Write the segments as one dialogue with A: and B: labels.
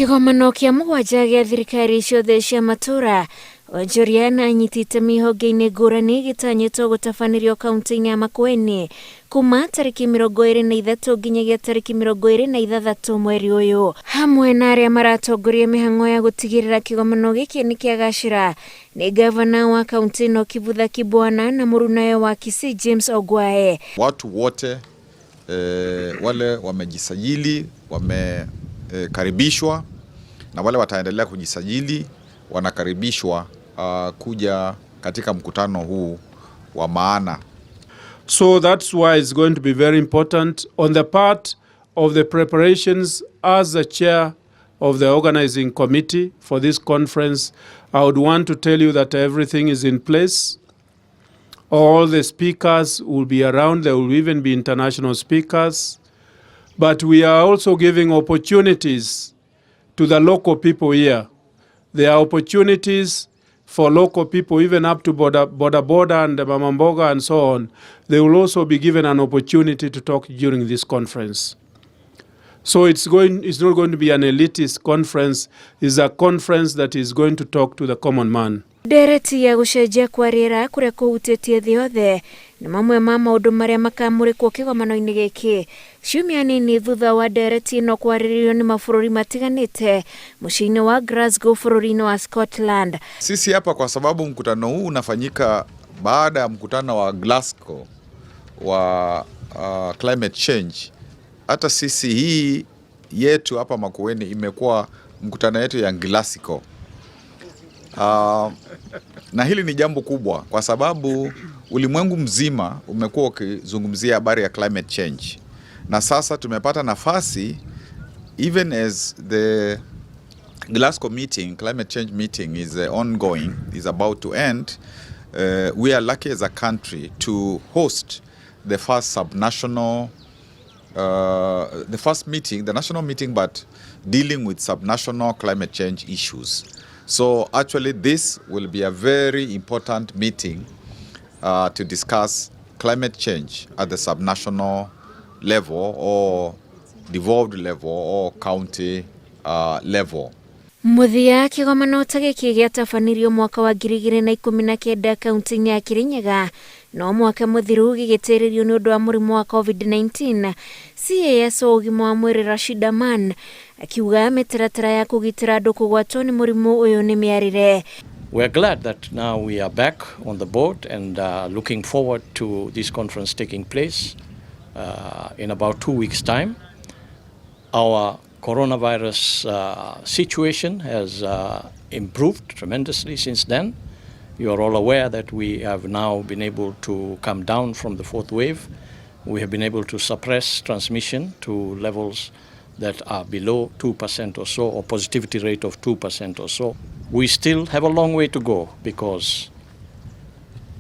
A: Kigomano kia mugwanja gia thirikari ciothe cia matura Wonjoria na anyitite mihonge-ini ngurani gitanyitwo gũtabanirio kaunti-ini ya Makueni kuma tariki 23 nginyagia tariki 26 mweri uyu. Hamwe na aria maratongoria mihang'o ya gutigirira kigomano giki ni kiagacira ni gavana wa kaunti ino Kivutha Kibwana na murunawe wa Kisii James Ogwae.
B: Watu wote wale wamejisajili wamekaribishwa na wale wataendelea kujisajili wanakaribishwa kuja katika mkutano huu wa maana.
C: So that's why it's going to be very important on the part of the preparations. As the chair of the organizing committee for this conference, I would want to tell you that everything is in place. All the speakers will be around. There will even be international speakers. But we are also giving opportunities to the local people here. There are opportunities for local people, even up to Boda and Mama Mboga and so on. They will also be given an opportunity to talk during this conference. So it's not going to be an elitist conference. It's a conference that is going to talk to the common man.
A: Ndereti ya gucenjia kwa riera kuria kuhutitie thi yothe na mamwe ma maundu maria makamurikwo kigomano-ini giki ciumia nini thutha wa ndereti ino kwarĩrĩrio ni mabũrũri matiganĩte muciĩ-inĩ wa Glasgow bũrũri-inĩ wa Scotland.
B: Sisi hapa kwa sababu mkutano huu unafanyika baada ya mkutano wa Glasgow wa climate change. Hata sisi hii yetu hapa Makueni imekuwa mkutano yetu ya Glasgow. Na hili ni jambo kubwa kwa sababu ulimwengu mzima umekuwa ukizungumzia habari ya climate change. Na sasa tumepata nafasi, even as the Glasgow meeting, climate change meeting is ongoing, is about to end, we are lucky as a country to host the first subnational, the first meeting, the national meeting, but dealing with subnational climate change issues. So actually this will be a very important meeting to discuss climate change at the subnational level or devolved level or county level.
A: Muthia kigomano ta giki giatabanirio mwaka wa 2019 kaunti-ini ya Kirinyaga no mwaka muthiru gigitiririo ni undu wa murimu wa COVID-19. CAS ugima wa mwiri Rashid Aman akiuga mitaratara ya kugitira andu kugwatwo ni murimu uyu ni miarire.
D: We are glad that now we are back on the board and looking forward to this conference taking place in about 2 weeks' time. Our coronavirus situation has improved tremendously since then. You are all aware that we have now been able to come down from the fourth wave. We have been able to suppress transmission to levels that are below 2% or so, or positivity rate of 2% or so. We still have a long way to go because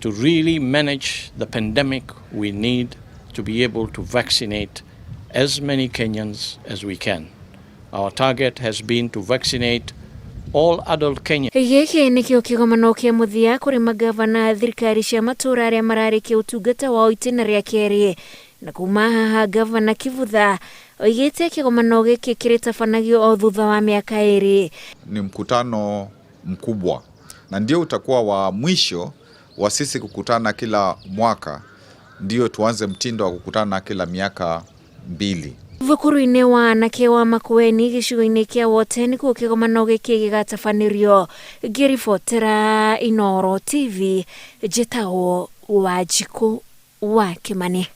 D: to really manage the pandemic, we need to be able to vaccinate as many Kenyans as we can. Our target has been to vaccinate all adult Kenyans.
A: Giki nikio kigomano kia muthia kuri magavana thirikari cia matura aria mararikia utungata wa itena ria keri na kuma haha gavana Kivutha oigite kigomano giki kiritabanagio o thutha wa miaka iri.
B: Ni mkutano mkubwa na ndio utakuwa wa mwisho wa sisi kukutana kila mwaka, ndio tuanze mtindo wa kukutana kila miaka 2.
A: Thukuru-ini wa anake wa Makueni gicigo-ini kia Woteni kuo kigomano giki gigatabanirio. Ngiribotera Inooro TV, njĩtagwo Wanjikũ wa Kimani.